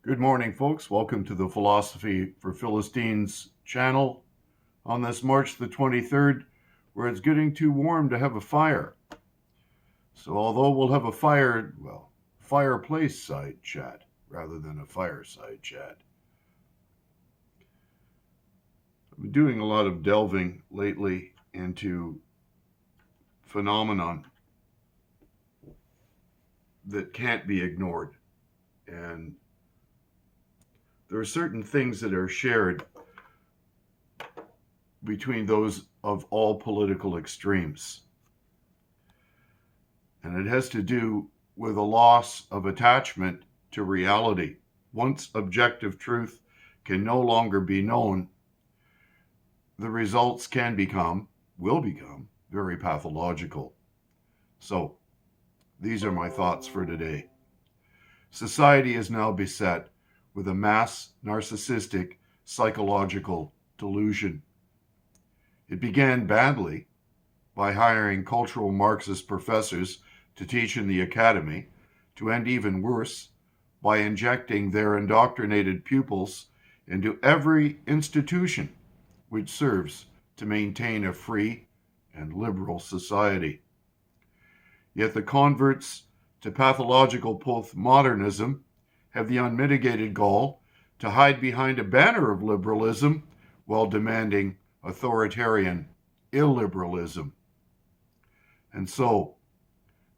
Good morning, folks. Welcome to the Philosophy for Philistines channel on this March the 23rd, where it's getting too warm to have a fire. So although we'll have a fireplace side chat rather than a fireside chat. I've been doing a lot of delving lately into phenomenon that can't be ignored. And there are certain things that are shared between those of all political extremes. And it has to do with a loss of attachment to reality. Once objective truth can no longer be known, the results will become very pathological. So, these are my thoughts for today. Society is now beset with a mass narcissistic psychological delusion. It began badly by hiring cultural Marxist professors to teach in the academy, to end even worse by injecting their indoctrinated pupils into every institution which serves to maintain a free and liberal society. Yet the converts to pathological postmodernism have the unmitigated gall to hide behind a banner of liberalism while demanding authoritarian illiberalism. And so,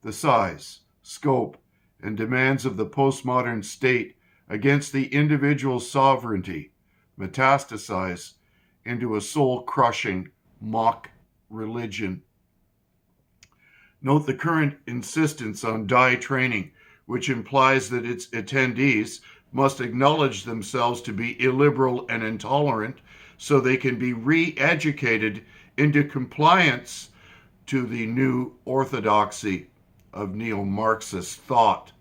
the size, scope, and demands of the postmodern state against the individual's sovereignty metastasize into a soul-crushing mock religion. Note the current insistence on die training, which implies that its attendees must acknowledge themselves to be illiberal and intolerant so they can be re-educated into compliance to the new orthodoxy of Neo-Marxist thought.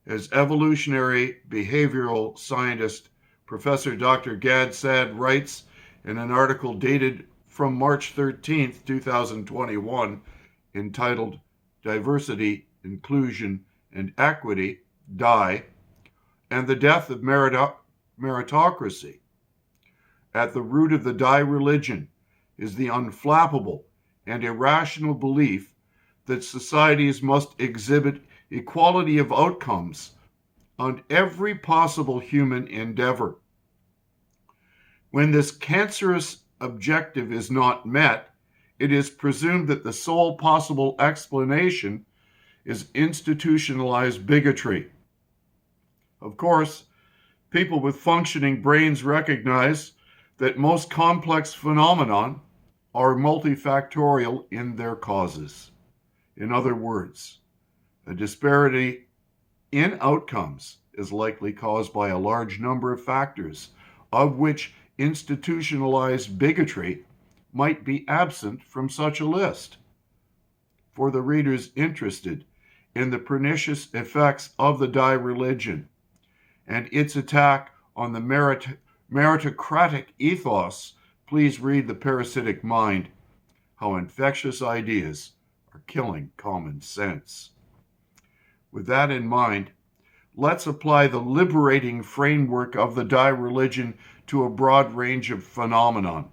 As evolutionary behavioral scientist Professor Dr. Gad Saad writes in an article dated from March 13th, 2021, entitled Diversity, Inclusion, and Equity, die, and the death of meritocracy. At the root of the die religion is the unflappable and irrational belief that societies must exhibit equality of outcomes on every possible human endeavor. When this cancerous objective is not met, it is presumed that the sole possible explanation is institutionalized bigotry. Of course, people with functioning brains recognize that most complex phenomenon are multifactorial in their causes. In other words, a disparity in outcomes is likely caused by a large number of factors, of which institutionalized bigotry might be absent from such a list. For the readers interested in the pernicious effects of the die religion and its attack on the meritocratic ethos, please read The Parasitic Mind, How Infectious Ideas Are Killing Common Sense. With that in mind, let's apply the liberating framework of the die religion to a broad range of phenomenon.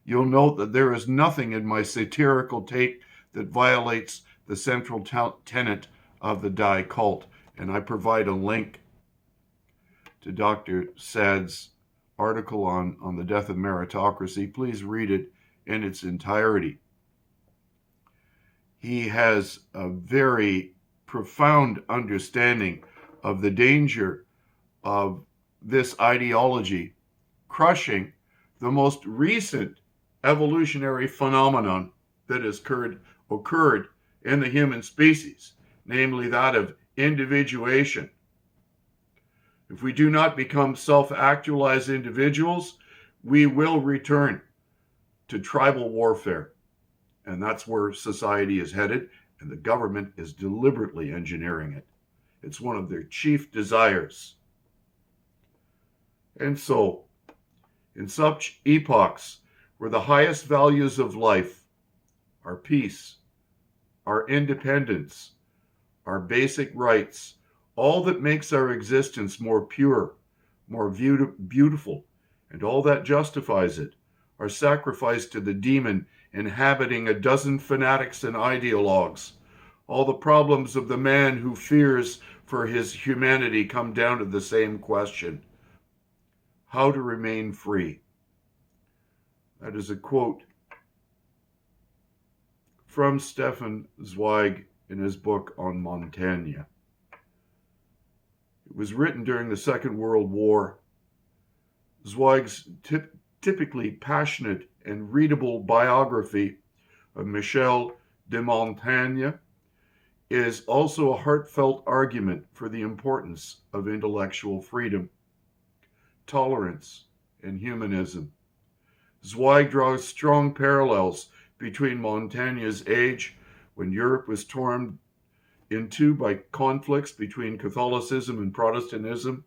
You'll note that there is nothing in my satirical take that violates the central tenet of the die cult, and I provide a link to Dr. Saad's article on the death of meritocracy. Please read it in its entirety. He has a very profound understanding of the danger of this ideology crushing the most recent evolutionary phenomenon that has occurred in the human species, namely that of individuation. If we do not become self-actualized individuals, we will return to tribal warfare. And that's where society is headed, and the government is deliberately engineering it. It's one of their chief desires. And so, in such epochs where the highest values of life are peace, our independence, our basic rights All that makes our existence more pure, more beautiful, and all that justifies it, are sacrificed to the demon inhabiting a dozen fanatics and ideologues. All the problems of the man who fears for his humanity come down to the same question: how to remain free. That is a quote from Stefan Zweig in his book on Montaigne. It was written during the Second World War. Zweig's typically passionate and readable biography of Michel de Montaigne is also a heartfelt argument for the importance of intellectual freedom, tolerance, and humanism. Zweig draws strong parallels between Montaigne's age, when Europe was torn in two by conflicts between Catholicism and Protestantism,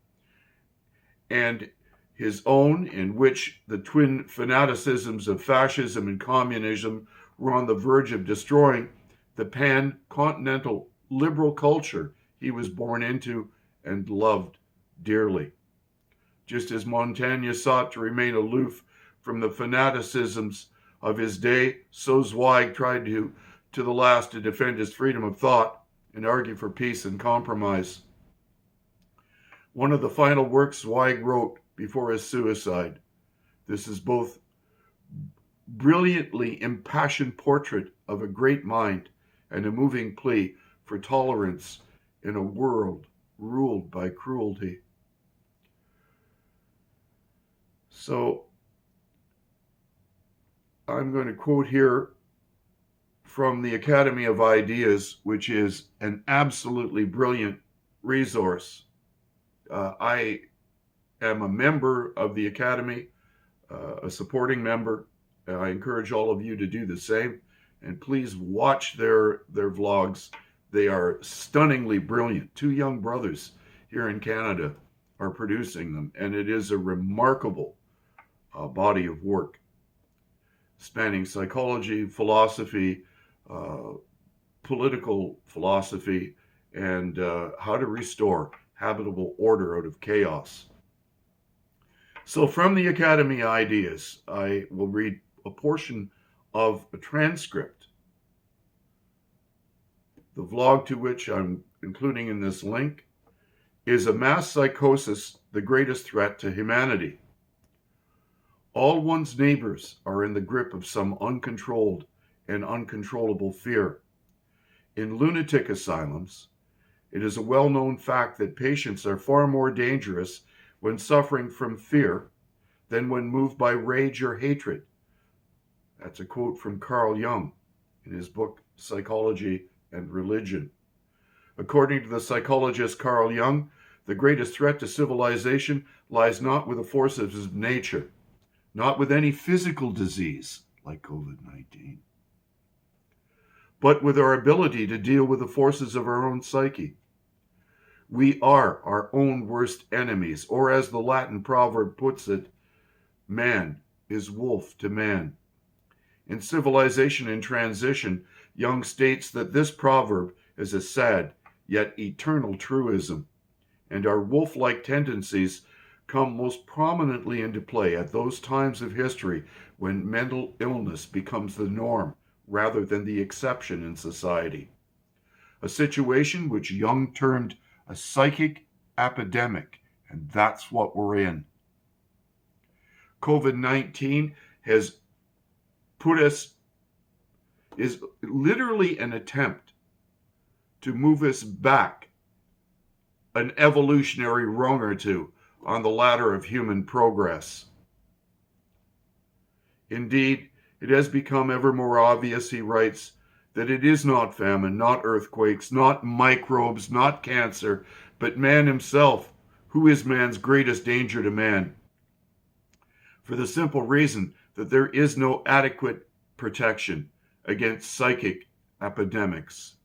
and his own, in which the twin fanaticisms of fascism and communism were on the verge of destroying the pan-continental liberal culture he was born into and loved dearly. Just as Montaigne sought to remain aloof from the fanaticisms of his day, so Zweig tried to the last to defend his freedom of thought and argue for peace and compromise. One of the final works Zweig wrote before his suicide. This is both brilliantly impassioned portrait of a great mind and a moving plea for tolerance in a world ruled by cruelty. So I'm going to quote here from the Academy of Ideas, which is an absolutely brilliant resource. I am a member of the Academy, a supporting member. I encourage all of you to do the same. And please watch their vlogs. They are stunningly brilliant. Two young brothers here in Canada are producing them. And it is a remarkable body of work spanning psychology, philosophy, political philosophy, and how to restore habitable order out of chaos. So from the Academy Ideas, I will read a portion of a transcript. The vlog to which I'm including in this link is "A Mass Psychosis, the Greatest Threat to Humanity." All one's neighbors are in the grip of some uncontrolled and uncontrollable fear. In lunatic asylums, it is a well-known fact that patients are far more dangerous when suffering from fear than when moved by rage or hatred. That's a quote from Carl Jung in his book Psychology and Religion. According to the psychologist Carl Jung, the greatest threat to civilization lies not with the forces of nature, not with any physical disease like COVID-19, but with our ability to deal with the forces of our own psyche. We are our own worst enemies, or as the Latin proverb puts it, man is wolf to man. In Civilization in Transition, Jung states that this proverb is a sad yet eternal truism, and our wolf-like tendencies come most prominently into play at those times of history when mental illness becomes the norm rather than the exception in society. A situation which Jung termed a psychic epidemic, and that's what we're in. COVID-19 is literally an attempt to move us back an evolutionary rung or two on the ladder of human progress. Indeed, it has become ever more obvious, he writes, that it is not famine, not earthquakes, not microbes, not cancer, but man himself, who is man's greatest danger to man. For the simple reason that there is no adequate protection against psychic epidemics,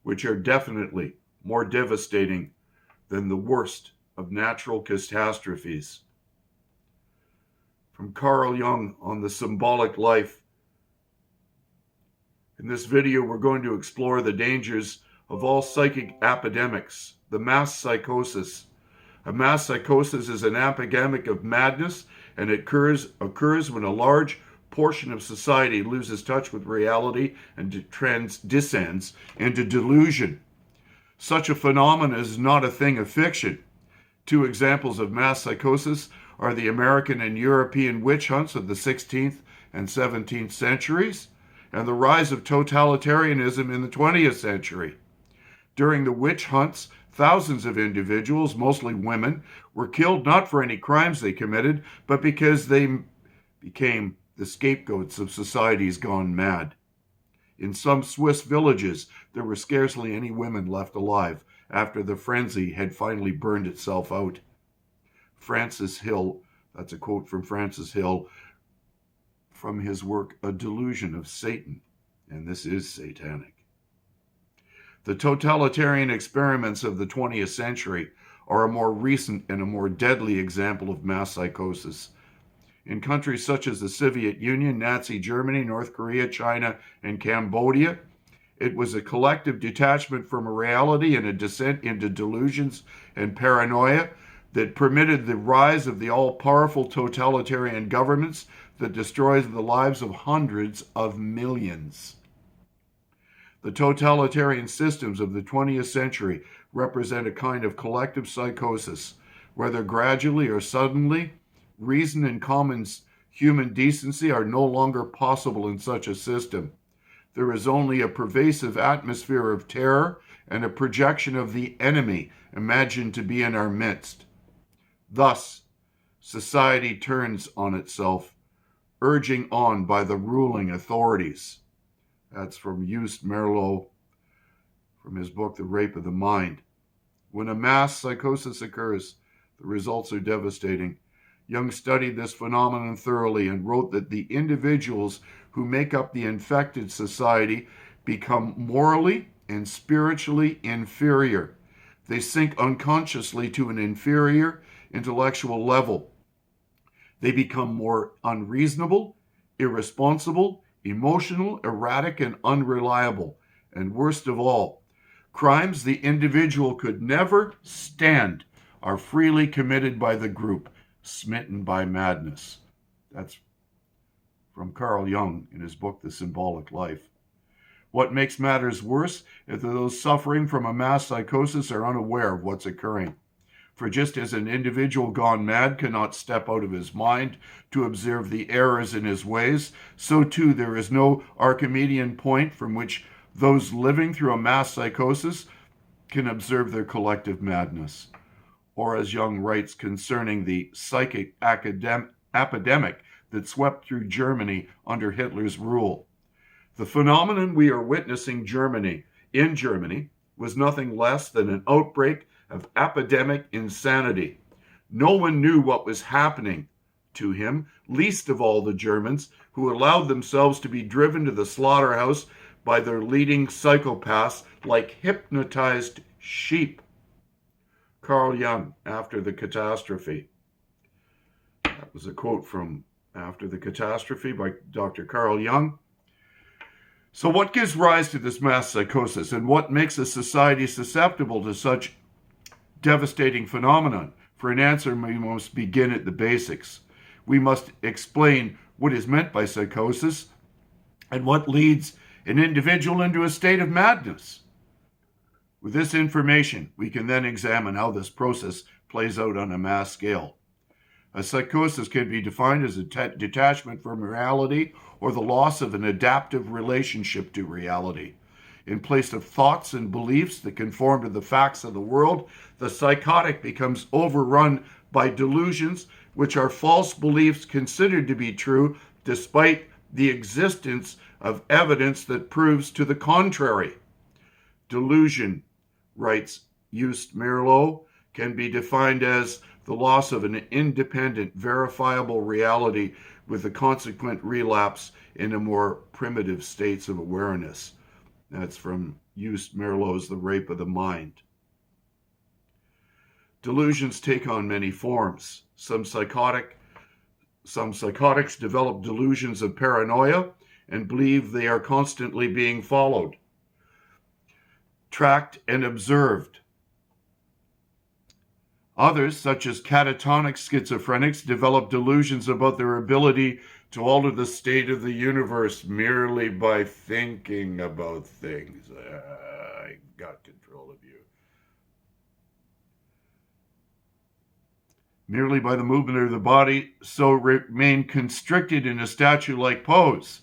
which are definitely more devastating than the worst of natural catastrophes. From Carl Jung on the symbolic life. In this video, we're going to explore the dangers of all psychic epidemics, the mass psychosis. A mass psychosis is an epidemic of madness, and it occurs when a large portion of society loses touch with reality and descends into delusion. Such a phenomenon is not a thing of fiction. Two examples of mass psychosis are the American and European witch hunts of the 16th and 17th centuries, and the rise of totalitarianism in the 20th century. During the witch hunts, thousands of individuals, mostly women, were killed not for any crimes they committed, but because they became the scapegoats of societies gone mad. In some Swiss villages, there were scarcely any women left alive after the frenzy had finally burned itself out. Francis Hill, that's a quote from Francis Hill from his work, A Delusion of Satan, and this is satanic. The totalitarian experiments of the 20th century are a more recent and a more deadly example of mass psychosis. In countries such as the Soviet Union, Nazi Germany, North Korea, China, and Cambodia, it was a collective detachment from reality and a descent into delusions and paranoia that permitted the rise of the all-powerful totalitarian governments that destroys the lives of hundreds of millions. The totalitarian systems of the 20th century represent a kind of collective psychosis, whether gradually or suddenly. Reason and common human decency are no longer possible in such a system. There is only a pervasive atmosphere of terror and a projection of the enemy imagined to be in our midst. Thus, society turns on itself, urging on by the ruling authorities. That's from Just Merleau, from his book, The Rape of the Mind. When a mass psychosis occurs, the results are devastating. Jung studied this phenomenon thoroughly and wrote that the individuals who make up the infected society become morally and spiritually inferior. They sink unconsciously to an inferior intellectual level. They become more unreasonable, irresponsible, emotional, erratic, and unreliable. And worst of all, crimes the individual could never stand are freely committed by the group, smitten by madness. That's from Carl Jung in his book, The Symbolic Life. What makes matters worse is that those suffering from a mass psychosis are unaware of what's occurring. For just as an individual gone mad cannot step out of his mind to observe the errors in his ways, so too there is no Archimedean point from which those living through a mass psychosis can observe their collective madness. Or as Jung writes concerning the psychic epidemic that swept through Germany under Hitler's rule. The phenomenon we are witnessing in Germany was nothing less than an outbreak of epidemic insanity. No one knew what was happening to him, least of all the Germans, who allowed themselves to be driven to the slaughterhouse by their leading psychopaths like hypnotized sheep. Carl Jung, After the Catastrophe. That was a quote from After the Catastrophe by Dr. Carl Jung. So what gives rise to this mass psychosis, and what makes a society susceptible to such devastating phenomenon? For an answer, we must begin at the basics. We must explain what is meant by psychosis and what leads an individual into a state of madness. With this information, we can then examine how this process plays out on a mass scale. A psychosis can be defined as a detachment from reality or the loss of an adaptive relationship to reality. In place of thoughts and beliefs that conform to the facts of the world, the psychotic becomes overrun by delusions, which are false beliefs considered to be true despite the existence of evidence that proves to the contrary. Delusion, writes Just Merleau, can be defined as the loss of an independent, verifiable reality with a consequent relapse into more primitive states of awareness. That's from Just Merleau's The Rape of the Mind. Delusions take on many forms. Some psychotics develop delusions of paranoia and believe they are constantly being followed, tracked, and observed. Others, such as catatonic schizophrenics, develop delusions about their ability to alter the state of the universe merely by thinking about things. I got control of you. Merely by the movement of the body, so remain constricted in a statue-like pose.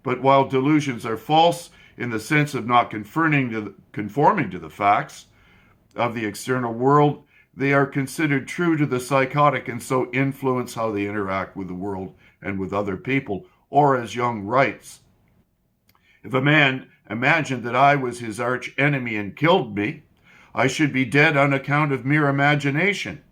But while delusions are false in the sense of not conforming to the facts of the external world, they are considered true to the psychotic and so influence how they interact with the world and with other people. Or as Jung writes, if a man imagined that I was his arch enemy and killed me, I should be dead on account of mere imagination.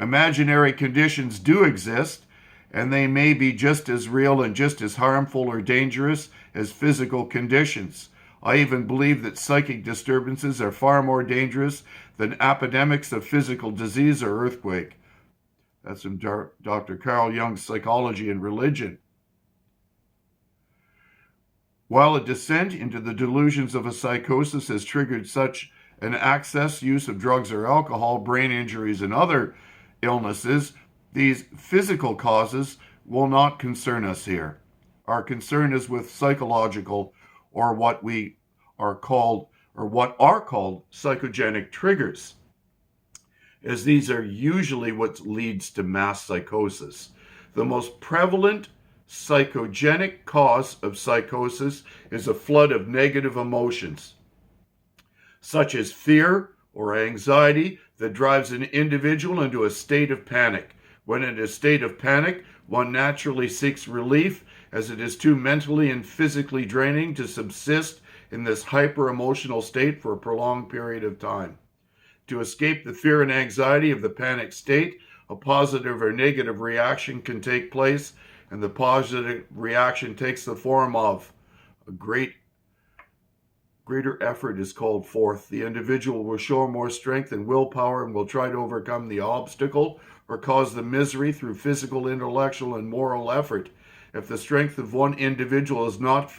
Imaginary conditions do exist, and they may be just as real and just as harmful or dangerous as physical conditions. I even believe that psychic disturbances are far more dangerous than epidemics of physical disease or earthquake. That's from Dr. Carl Jung's Psychology and Religion. While a descent into the delusions of a psychosis has triggered such an excess use of drugs or alcohol, brain injuries, and other illnesses, these physical causes will not concern us here. Our concern is with psychological or what are called psychogenic triggers, as these are usually what leads to mass psychosis. The most prevalent psychogenic cause of psychosis is a flood of negative emotions, such as fear or anxiety that drives an individual into a state of panic. When in a state of panic, one naturally seeks relief, as it is too mentally and physically draining to subsist in this hyper-emotional state for a prolonged period of time. To escape the fear and anxiety of the panic state, a positive or negative reaction can take place, and the positive reaction takes the form of a greater effort is called forth. The individual will show more strength and willpower and will try to overcome the obstacle or cause the misery through physical, intellectual, and moral effort. If the strength of one individual is not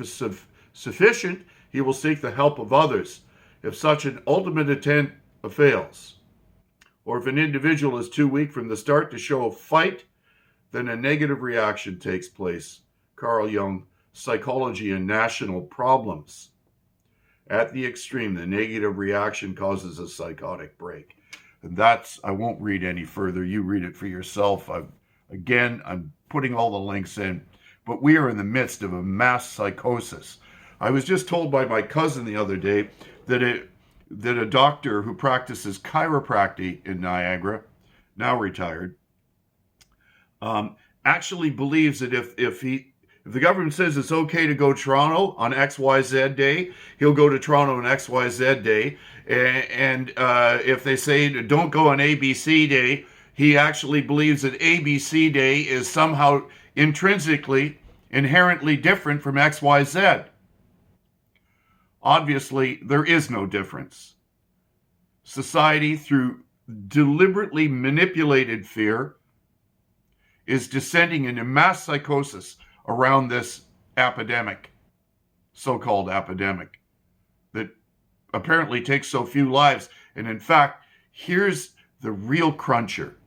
sufficient, he will seek the help of others. If such an ultimate attempt fails, or if an individual is too weak from the start to show a fight, then a negative reaction takes place. Carl Jung, Psychology and National Problems. At the extreme, the negative reaction causes a psychotic break. And I won't read any further. You read it for yourself. I'm putting all the links in. But we are in the midst of a mass psychosis. I was just told by my cousin the other day that a doctor who practices chiropractic in Niagara, now retired, actually believes that if the government says it's okay to go to Toronto on XYZ day, he'll go to Toronto on XYZ day. And if they say don't go on ABC day, he actually believes that ABC day is somehow inherently different from XYZ. Obviously, there is no difference. Society, through deliberately manipulated fear, is descending into mass psychosis around this epidemic, so-called epidemic, that apparently takes so few lives. And in fact, here's the real cruncher.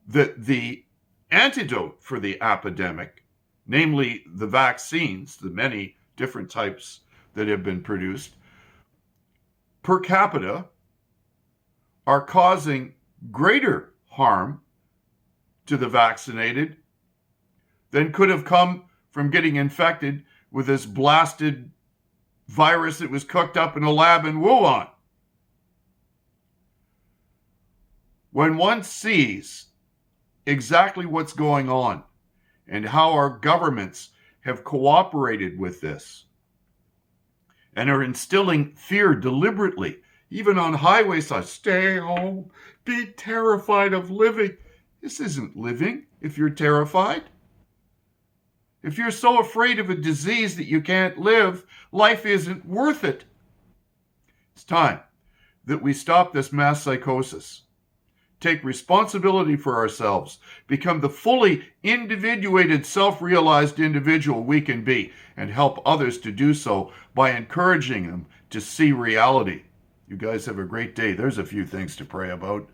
The antidote for the epidemic, namely the vaccines, the many different types that have been produced, per capita, are causing greater harm to the vaccinated than could have come from getting infected with this blasted virus that was cooked up in a lab in Wuhan. When one sees exactly what's going on and how our governments have cooperated with this and are instilling fear deliberately, even on highway signs, stay home, be terrified of living. This isn't living if you're terrified. If you're so afraid of a disease that you can't live, life isn't worth it. It's time that we stop this mass psychosis, take responsibility for ourselves, become the fully individuated, self-realized individual we can be, and help others to do so by encouraging them to see reality. You guys have a great day. There's a few things to pray about.